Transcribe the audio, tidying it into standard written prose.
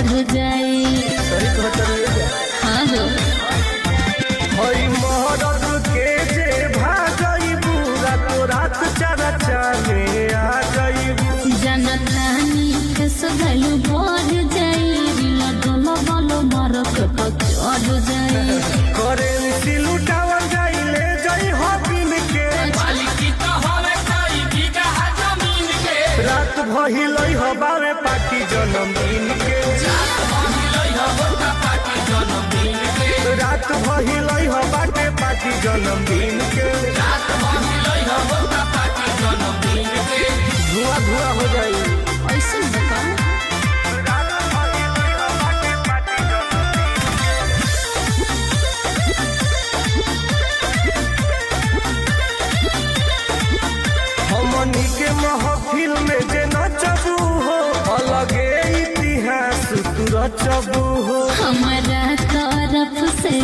बढ़ जाए। हाँ हो हई महरत के जे भागई पूरा तो रात चरचा में आ गई। जनतानी के सगलू बढ़ जाए। डोलो बोलो मारक चढ़ जाए। करेंसी लुटावल जाई ले जाई हबीन के। रात भइलई हबावे पार्टी जन्मदिन के। रात भइलई हबाटे पार्टी जन्मदिन के। धुआं धुआं हो जाई। ऐसे बता हमनी के महफिल में जे नचबू हो अलगे इतिहास तू रचबू हो। हमारा तरफ से